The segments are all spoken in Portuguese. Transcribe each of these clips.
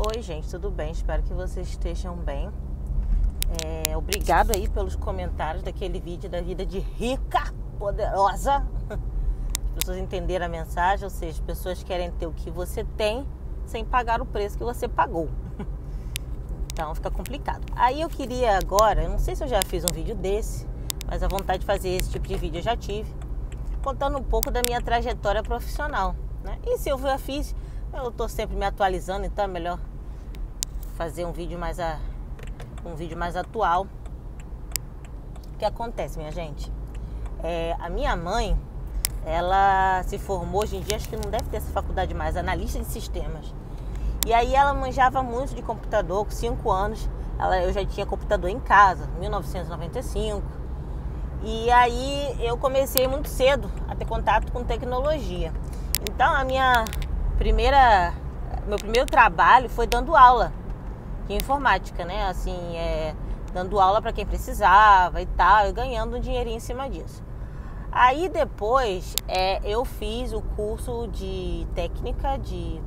Oi, gente, tudo bem? Espero que vocês estejam bem. Obrigado aí pelos comentários daquele vídeo da vida de rica, poderosa. As pessoas entenderam a mensagem, ou seja, as pessoas querem ter o que você tem sem pagar o preço que você pagou. Então fica complicado. Aí eu queria agora, eu não sei se eu já fiz um vídeo desse, mas a vontade de fazer esse tipo de vídeo eu já tive, contando um pouco da minha trajetória profissional, né? E se eu já fiz, eu tô sempre me atualizando, então é melhor fazer um vídeo mais atual. O que acontece, minha gente? A minha mãe, ela se formou hoje em dia, acho que não deve ter essa faculdade mais, analista de sistemas. E aí ela manjava muito de computador, com 5 anos. Eu já tinha computador em casa, 1995. E aí eu comecei muito cedo a ter contato com tecnologia. Então meu primeiro trabalho foi dando aula de informática, né? Assim, dando aula para quem precisava e tal, e ganhando um dinheirinho em cima disso. Aí depois eu fiz o curso de técnica de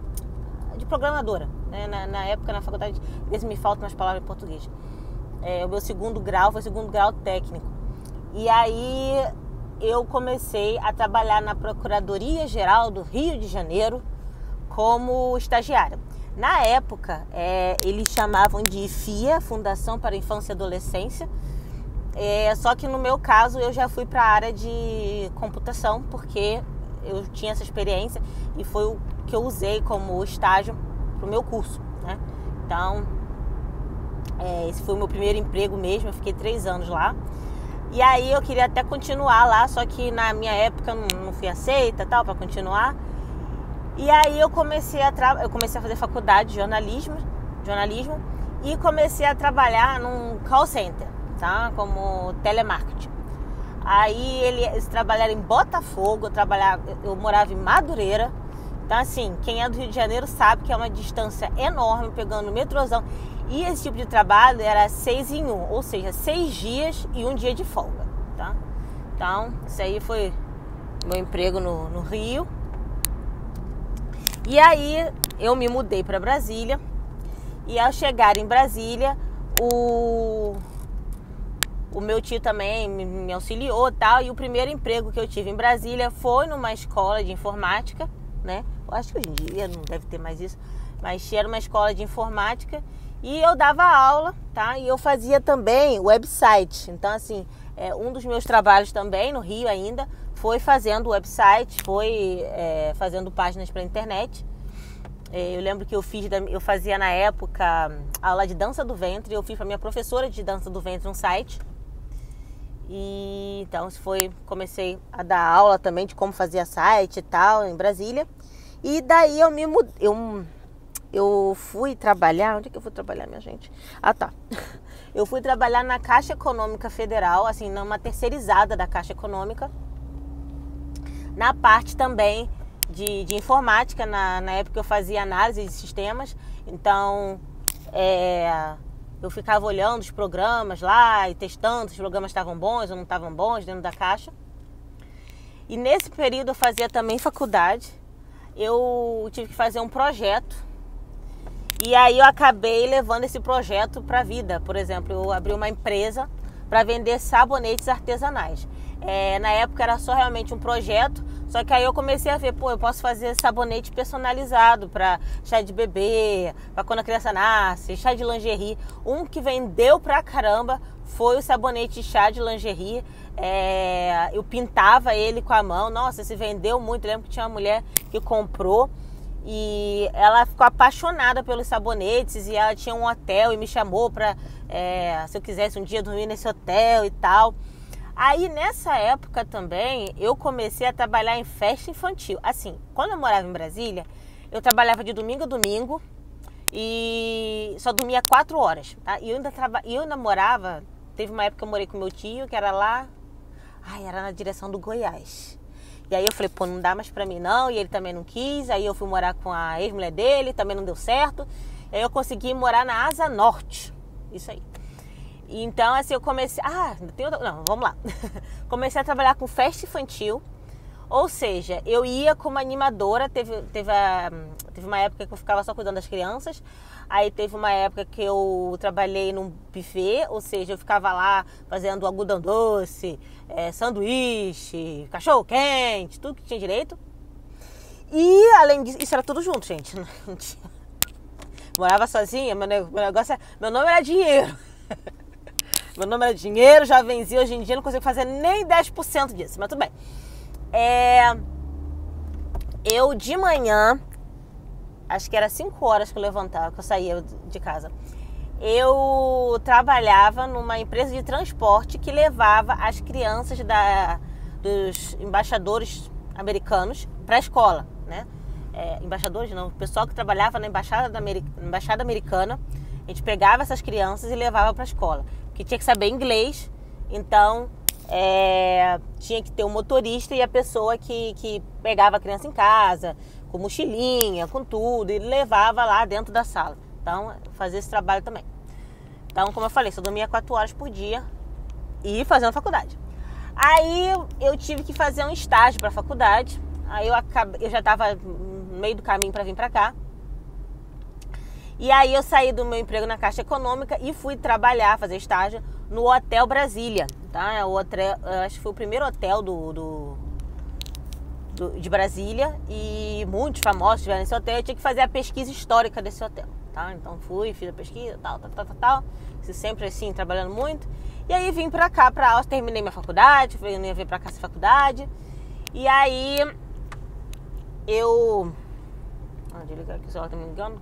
programadora, né? Na época, na faculdade, às vezes me faltam umas palavras em português. O meu segundo grau foi segundo grau técnico. E aí eu comecei a trabalhar na Procuradoria-Geral do Rio de Janeiro como estagiária. Na época, eles chamavam de FIA, Fundação para a Infância e Adolescência. Só que no meu caso eu já fui para a área de computação, porque eu tinha essa experiência e foi o que eu usei como estágio para o meu curso, né? Então, esse foi o meu primeiro emprego mesmo, eu fiquei 3 anos lá. E aí eu queria até continuar lá, só que na minha época não fui aceita tal para continuar. E aí eu comecei a fazer faculdade de jornalismo e comecei a trabalhar num call center, tá? Como telemarketing. Aí eles trabalharam em Botafogo, eu morava em Madureira. Então assim, quem é do Rio de Janeiro sabe que é uma distância enorme, pegando o metrôzão. E esse tipo de trabalho era 6 em 1, ou seja, 6 dias e 1 dia de folga, tá? Então, isso aí foi meu emprego no Rio. E aí eu me mudei para Brasília. E ao chegar em Brasília, o meu tio também me auxiliou e tal. E o primeiro emprego que eu tive em Brasília foi numa escola de informática, né? Eu acho que hoje em dia não deve ter mais isso, mas era uma escola de informática. E eu dava aula, tá? E eu fazia também website. Então, assim, um dos meus trabalhos também, no Rio ainda, foi fazendo website, foi fazendo páginas para internet. Eu lembro que eu fazia na época aula de dança do ventre. Eu fiz para minha professora de dança do ventre um site. E então comecei a dar aula também de como fazia site e tal, em Brasília. E daí eu me mudei. Eu fui trabalhar... Onde é que eu fui trabalhar, minha gente? Ah, tá. Eu fui trabalhar na Caixa Econômica Federal, assim, numa terceirizada da Caixa Econômica. Na parte também de informática, na época eu fazia análise de sistemas. Então, eu ficava olhando os programas lá e testando se os programas estavam bons ou não estavam bons dentro da Caixa. E nesse período eu fazia também faculdade. Eu tive que fazer um projeto. E aí eu acabei levando esse projeto para a vida. Por exemplo, eu abri uma empresa para vender sabonetes artesanais. Na época era só realmente um projeto, só que aí eu comecei a ver, eu posso fazer sabonete personalizado para chá de bebê, para quando a criança nasce, chá de lingerie. Um que vendeu pra caramba foi o sabonete de chá de lingerie. Eu pintava ele com a mão. Nossa, esse vendeu muito. Eu lembro que tinha uma mulher que comprou e ela ficou apaixonada pelos sabonetes e ela tinha um hotel e me chamou para, se eu quisesse um dia dormir nesse hotel e tal. Aí nessa época também eu comecei a trabalhar em festa infantil. Assim, quando eu morava em Brasília, eu trabalhava de domingo a domingo e só dormia 4 horas, tá? E eu ainda morava, teve uma época que eu morei com meu tio, que era lá, era na direção do Goiás. E aí eu falei, não dá mais pra mim não, e ele também não quis. Aí eu fui morar com a ex-mulher dele, também não deu certo. E aí eu consegui morar na Asa Norte, isso aí. Então, assim, eu comecei... vamos lá. Comecei a trabalhar com festa infantil, Ou seja, eu ia como animadora, teve uma época que eu ficava só cuidando das crianças, aí teve uma época que eu trabalhei num buffet, ou seja, eu ficava lá fazendo algodão doce, sanduíche, cachorro quente, tudo que tinha direito. E além disso, isso era tudo junto, gente. Não tinha... Morava sozinha, meu nome era dinheiro. Meu nome era dinheiro, já venci, hoje em dia não consigo fazer nem 10% disso, mas tudo bem. Eu de manhã, acho que era 5 horas que eu levantava, que eu saía de casa. Eu trabalhava numa empresa de transporte que levava as crianças dos embaixadores americanos para a escola, né? Embaixadores não, o pessoal que trabalhava na embaixada americana, a gente pegava essas crianças e levava para a escola, porque tinha que saber inglês, então tinha que ter um motorista e a pessoa que pegava a criança em casa, com mochilinha, com tudo, e levava lá dentro da sala. Então, fazia esse trabalho também. Então, como eu falei, só dormia 4 horas por dia e fazendo faculdade. Aí, eu tive que fazer um estágio para a faculdade. Aí, eu já estava no meio do caminho para vir para cá. E aí, eu saí do meu emprego na Caixa Econômica e fui trabalhar, fazer estágio no Hotel Brasília. Tá? Acho que foi o primeiro hotel de Brasília, e muitos famosos estiveram nesse hotel. Eu tinha que fazer a pesquisa histórica desse hotel, tá? Então fiz a pesquisa, tal. Sempre assim, trabalhando muito. E aí vim pra cá, pra Áustria, terminei minha faculdade, eu não ia vir pra cá essa faculdade. E aí deixa eu ligar aqui, só tá me engano.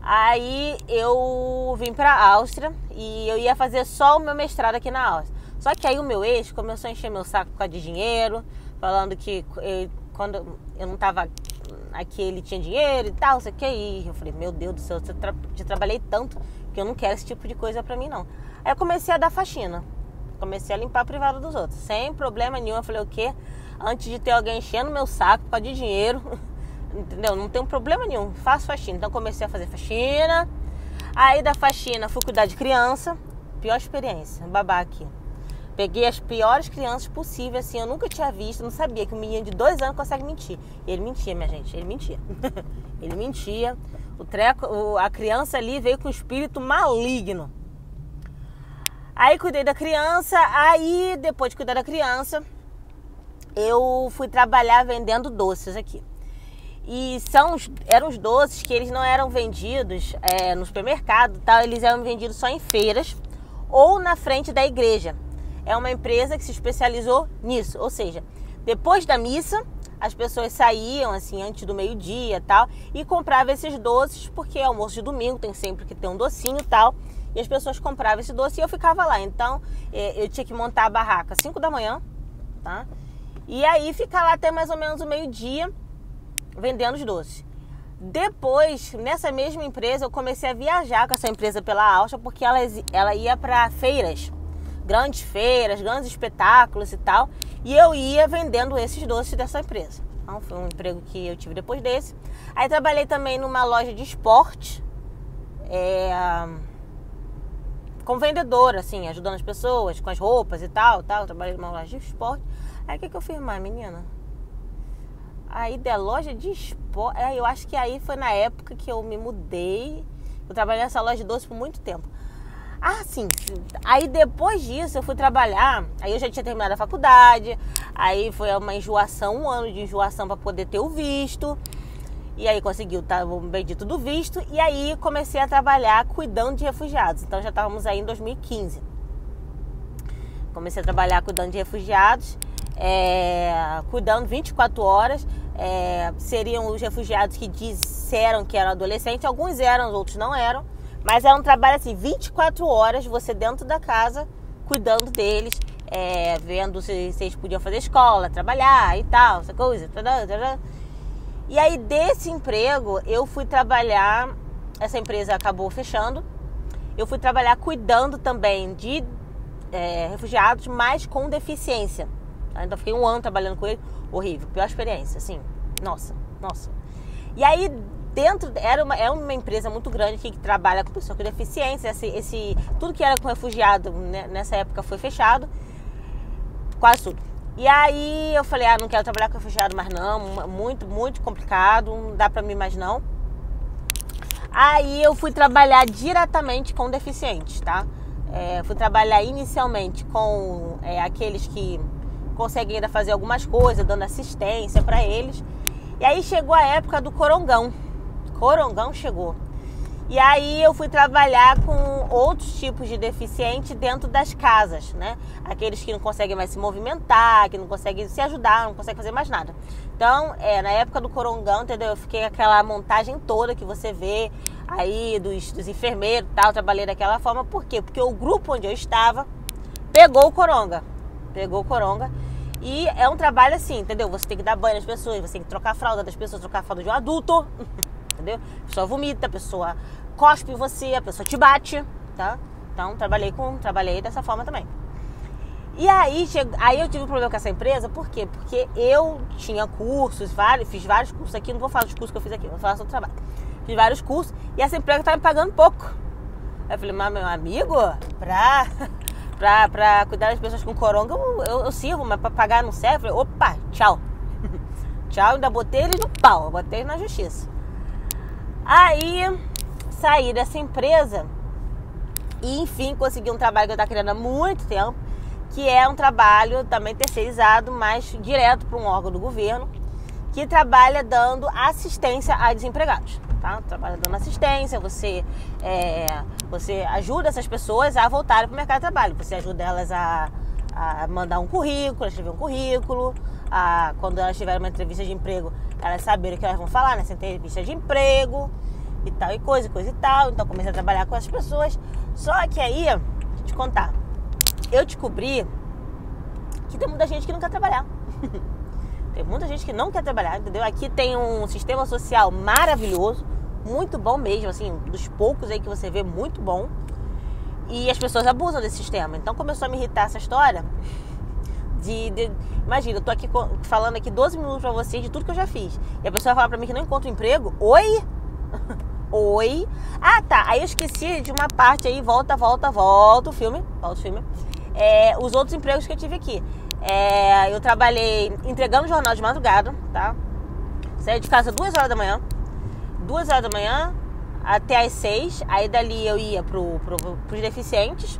Aí eu vim pra Áustria e eu ia fazer só o meu mestrado aqui na Áustria. Só que aí o meu ex começou a encher meu saco por causa de dinheiro, falando que quando eu não tava aqui ele tinha dinheiro e tal, sei o que. E eu falei, meu Deus do céu, eu trabalhei tanto que eu não quero esse tipo de coisa pra mim, não. Aí eu comecei a dar faxina, comecei a limpar a privada dos outros, sem problema nenhum. Eu falei, o quê? Antes de ter alguém enchendo meu saco por causa de dinheiro, entendeu? Não tem problema nenhum, faço faxina. Então comecei a fazer faxina. Aí da faxina fui cuidar de criança. Pior experiência, babá aqui. Peguei as piores crianças possíveis, assim, eu nunca tinha visto, não sabia que um menino de 2 anos consegue mentir. Ele mentia, minha gente, ele mentia. Ele mentia. A criança ali veio com um espírito maligno. Aí cuidei da criança, aí depois de cuidar da criança, eu fui trabalhar vendendo doces aqui. E eram os doces que eles não eram vendidos no supermercado, tal, eles eram vendidos só em feiras ou na frente da igreja. É uma empresa que se especializou nisso, ou seja, depois da missa, as pessoas saíam assim antes do meio-dia, tal, e compravam esses doces, porque almoço de domingo tem sempre que ter um docinho, tal, e as pessoas compravam esse doce e eu ficava lá. Então, eu tinha que montar a barraca às 5 da manhã, tá? E aí ficar lá até mais ou menos o meio-dia vendendo os doces. Depois, nessa mesma empresa, eu comecei a viajar com essa empresa pela Áustria, porque ela ia para feiras, grandes espetáculos e tal, e eu ia vendendo esses doces dessa empresa. Então foi um emprego que eu tive depois desse. Aí trabalhei também numa loja de esporte, como vendedora, assim, ajudando as pessoas com as roupas e tal. Trabalhei numa loja de esporte. Aí o que eu fiz mais, menina? Aí da loja de esporte, eu acho que aí foi na época que eu me mudei. Eu trabalhei nessa loja de doces por muito tempo. Ah, sim. Aí depois disso eu fui trabalhar. Aí eu já tinha terminado a faculdade. Aí foi uma enjoação, 1 ano de enjoação para poder ter o visto. E aí consegui o bendito do visto. E aí comecei a trabalhar cuidando de refugiados. Então já estávamos aí em 2015. Comecei a trabalhar cuidando de refugiados. Cuidando 24 horas. Seriam os refugiados que disseram que eram adolescentes. Alguns eram, outros não eram. Mas era um trabalho assim, 24 horas, você dentro da casa, cuidando deles, vendo se eles podiam fazer escola, trabalhar e tal, essa coisa. E aí desse emprego, eu fui trabalhar, essa empresa acabou fechando, eu fui trabalhar cuidando também de refugiados, mas com deficiência. Então fiquei 1 ano trabalhando com ele, horrível, pior experiência, assim, nossa. E aí é uma empresa muito grande que trabalha com pessoas com deficiência. Tudo que era com refugiado, né, nessa época foi fechado, quase tudo. E aí eu falei, não quero trabalhar com refugiado mais não, muito, muito complicado, não dá pra mim mais não. Aí eu fui trabalhar diretamente com deficientes, tá? Fui trabalhar inicialmente com aqueles que conseguem ainda fazer algumas coisas, dando assistência pra eles. E aí chegou a época do corongão. Corongão chegou. E aí eu fui trabalhar com outros tipos de deficiente dentro das casas, né? Aqueles que não conseguem mais se movimentar, que não conseguem se ajudar, não conseguem fazer mais nada. Então, na época do corongão, entendeu? Eu fiquei aquela montagem toda que você vê aí dos enfermeiros e tal, trabalhei daquela forma. Por quê? Porque o grupo onde eu estava pegou o coronga. E é um trabalho assim, entendeu? Você tem que dar banho nas pessoas, você tem que trocar a fralda das pessoas, trocar a fralda de um adulto, entendeu? A pessoa vomita, a pessoa cospe em você, a pessoa te bate, tá? Então, trabalhei dessa forma também. E aí eu tive um problema com essa empresa, por quê? Porque eu tinha cursos, fiz vários cursos aqui, não vou falar dos cursos que eu fiz aqui, vou falar sobre o trabalho. Fiz vários cursos e essa empresa estava me pagando pouco. Aí eu falei, mas meu amigo, pra cuidar das pessoas com coronga, eu sirvo, mas pra pagar não serve. Eu falei, opa, tchau. Tchau, ainda botei eles no pau, botei na justiça. Aí saí dessa empresa e enfim consegui um trabalho que eu estava querendo há muito tempo, que é um trabalho também terceirizado, mas direto para um órgão do governo, que trabalha dando assistência a desempregados. Tá? Trabalha dando assistência, você ajuda essas pessoas a voltarem para o mercado de trabalho, você ajuda elas a mandar um currículo, a escrever um currículo, quando elas tiverem uma entrevista de emprego, elas saberem o que elas vão falar nessa entrevista de emprego e tal, e coisa e tal. Então comecei a trabalhar com essas pessoas. Só que aí, deixa eu te contar, eu descobri que tem muita gente que não quer trabalhar. Tem muita gente que não quer trabalhar, entendeu? Aqui tem um sistema social maravilhoso, muito bom mesmo, assim, dos poucos aí que você vê, muito bom. E as pessoas abusam desse sistema. Então começou a me irritar essa história imagina, eu tô aqui falando aqui 12 minutos pra vocês de tudo que eu já fiz. E a pessoa vai falar pra mim que não encontra emprego. Oi? Oi? Ah, tá. Aí eu esqueci de uma parte aí, volta o filme. Os outros empregos que eu tive aqui. Eu trabalhei entregando jornal de madrugada, tá? Saí de casa 2 horas da manhã. 2 horas da manhã até as 6. Aí dali eu ia pros deficientes.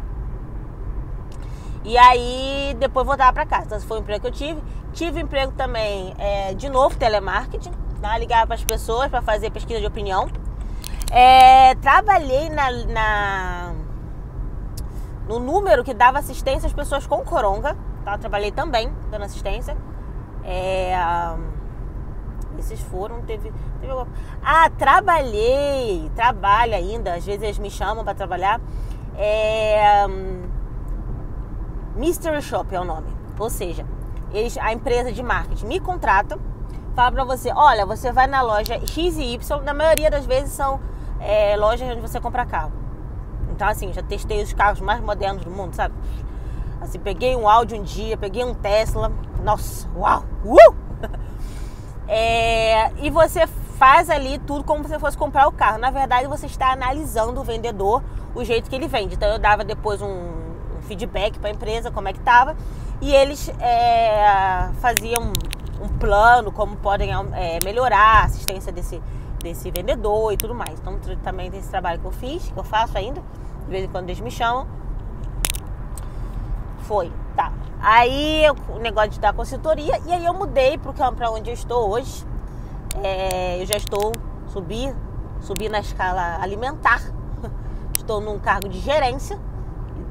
E aí depois voltava pra casa. Então esse foi o emprego que eu tive. Tive emprego também, de novo, telemarketing, tá? Ligava pras pessoas pra fazer pesquisa de opinião. Trabalhei no número que dava assistência às pessoas com coronga, tá? Trabalhei também dando assistência. Esses foram, teve trabalho ainda, às vezes eles me chamam para trabalhar. Mystery Shop é o nome, ou seja, a empresa de marketing me contrata, fala pra você, olha, você vai na loja X e Y, na maioria das vezes são lojas onde você compra carro. Então assim, já testei os carros mais modernos do mundo, sabe? Assim, peguei um Audi um dia, peguei um Tesla, nossa, uau, e você faz ali tudo como se você fosse comprar o carro. Na verdade, você está analisando o vendedor, o jeito que ele vende. Então eu dava depois um feedback para a empresa, como é que estava, e eles faziam um plano, como podem melhorar a assistência desse vendedor e tudo mais. Então também tem esse trabalho que eu fiz, que eu faço ainda, de vez em quando eles me chamam. Tá. Aí o negócio de dar consultoria, e aí eu mudei para onde eu estou hoje. Eu já subi na escala alimentar, estou num cargo de gerência.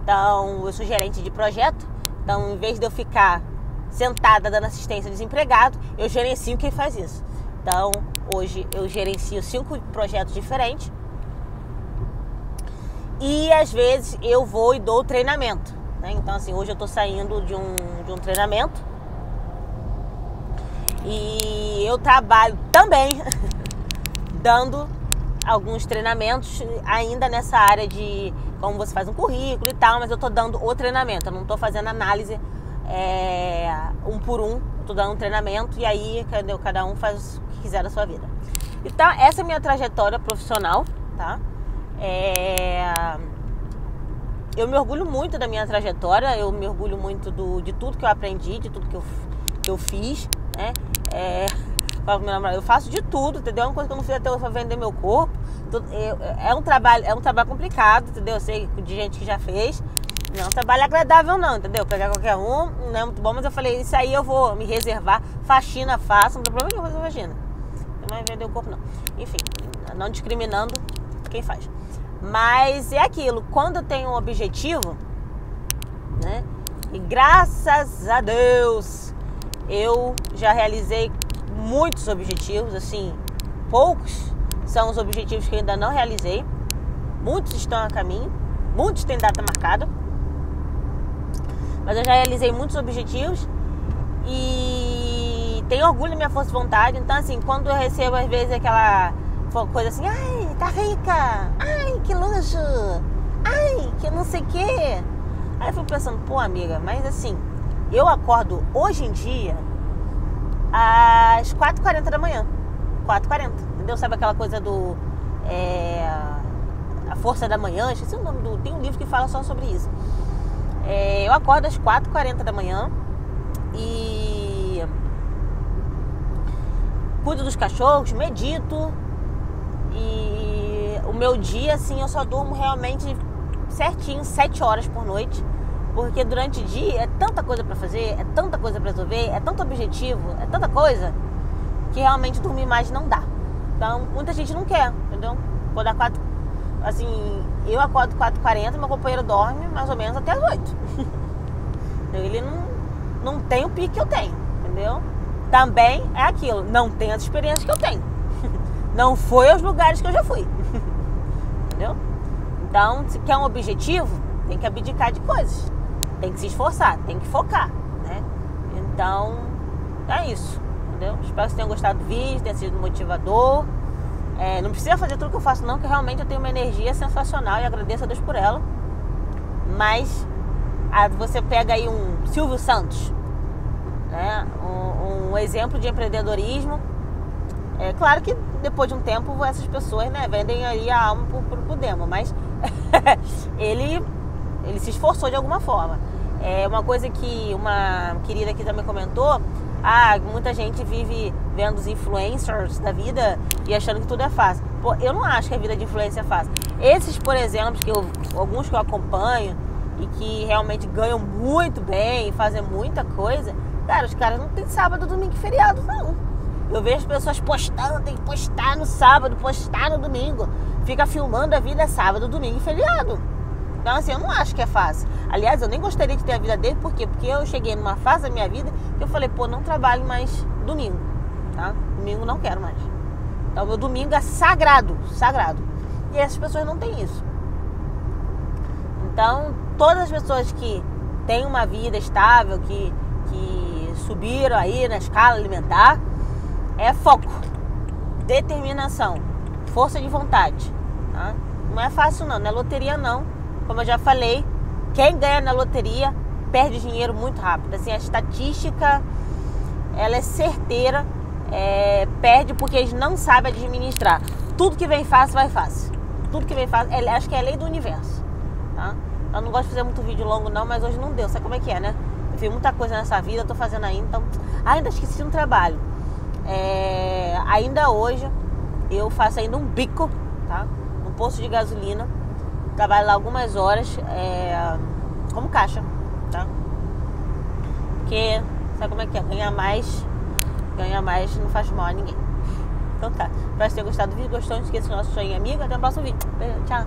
Então, eu sou gerente de projeto. Então, em vez de eu ficar sentada dando assistência ao desempregado, eu gerencio quem faz isso. Então, hoje eu gerencio 5 projetos diferentes. E, às vezes, eu vou e dou treinamento, né? Então, assim, hoje eu estou saindo de um treinamento. E eu trabalho também dando alguns treinamentos ainda nessa área de como você faz um currículo e tal, mas eu tô dando o treinamento, eu não tô fazendo análise um por um, eu tô dando um treinamento e aí cada um faz o que quiser da sua vida. Então essa é a minha trajetória profissional, tá? eu me orgulho muito da minha trajetória, eu me orgulho muito de tudo que eu aprendi, de tudo que eu fiz, né? Eu faço de tudo, entendeu? É uma coisa que eu não fiz até hoje pra vender meu corpo. É um trabalho complicado, entendeu? Eu sei de gente que já fez. Não é um trabalho agradável não, entendeu? Pegar qualquer um, não é muito bom, mas eu falei, isso aí eu vou me reservar. Faxina faço, não tem problema nenhum fazer faxina. Não vai vender o corpo não. Enfim, não discriminando quem faz. Mas é aquilo, quando eu tenho um objetivo, né? E graças a Deus eu já realizei muitos objetivos, assim, poucos são os objetivos que eu ainda não realizei. Muitos estão a caminho, muitos têm data marcada. Mas eu já realizei muitos objetivos e tenho orgulho da minha força de vontade. Então, assim, quando eu recebo às vezes aquela coisa assim, ai, tá rica, ai, que luxo, ai, que não sei o quê. Aí eu fico pensando, pô, amiga, mas assim, eu acordo hoje em dia às 4h40 da manhã. 4h40, entendeu? Sabe aquela coisa do A Força da Manhã? Esqueci o nome tem um livro que fala só sobre isso. Eu acordo às 4h40 da manhã e cuido dos cachorros, medito. E o meu dia, assim, eu só durmo realmente certinho 7 horas por noite. Porque durante o dia é tanta coisa pra fazer, é tanta coisa pra resolver, é tanto objetivo, é tanta coisa, que realmente dormir mais não dá. Então, muita gente não quer, entendeu? Vou dar 4... Assim, eu acordo 4h40, meu companheiro dorme mais ou menos até as 8. Ele não tem o pique que eu tenho, entendeu? Também é aquilo, não tem as experiências que eu tenho. Não foi aos lugares que eu já fui. Entendeu? Então, se quer um objetivo, tem que abdicar de coisas. Tem que se esforçar, tem que focar, né? Então, é isso, entendeu? Espero que vocês tenham gostado do vídeo, tenha sido motivador. Não precisa fazer tudo que eu faço não, que realmente eu tenho uma energia sensacional e agradeço a Deus por ela. Mas você pega aí um Silvio Santos, né? Um exemplo de empreendedorismo. É claro que depois de um tempo essas pessoas, né, vendem aí a alma pro demo, mas ele se esforçou de alguma forma. É uma coisa que uma querida aqui também comentou. Muita gente vive vendo os influencers da vida e achando que tudo é fácil. Pô, eu não acho que a vida de influencer é fácil. Esses, por exemplo, alguns que eu acompanho e que realmente ganham muito bem, fazem muita coisa, cara, os caras não tem sábado, domingo e feriado, não. Eu vejo as pessoas postando, tem que postar no sábado, postar no domingo. Fica filmando a vida sábado, domingo e feriado. Então, assim, eu não acho que é fácil. Aliás, eu nem gostaria de ter a vida dele, por quê? Porque eu cheguei numa fase da minha vida que eu falei, pô, não trabalho mais domingo, tá? Domingo não quero mais. Então, meu domingo é sagrado, sagrado. E essas pessoas não têm isso. Então, todas as pessoas que têm uma vida estável, que subiram aí na escala alimentar, é foco, determinação, força de vontade, tá? Não é fácil não é loteria não. Como eu já falei, quem ganha na loteria perde dinheiro muito rápido. Assim, a estatística, ela é certeira, perde porque eles não sabem administrar. Tudo que vem fácil, vai fácil. Tudo que vem fácil, acho que é a lei do universo, tá? Eu não gosto de fazer muito vídeo longo não, mas hoje não deu, sabe como é que é, né? Eu fiz muita coisa nessa vida, eu tô fazendo ainda, então... ainda esqueci um trabalho. Ainda hoje, eu faço ainda um bico, tá? Um posto de gasolina. Trabalho lá algumas horas como caixa, tá? Porque, sabe como é que é? Ganhar mais não faz mal a ninguém. Então tá, espero que tenha gostado do vídeo. Gostou? Não esqueça do nosso joinha amigo. Até o próximo vídeo. Beijo, tchau.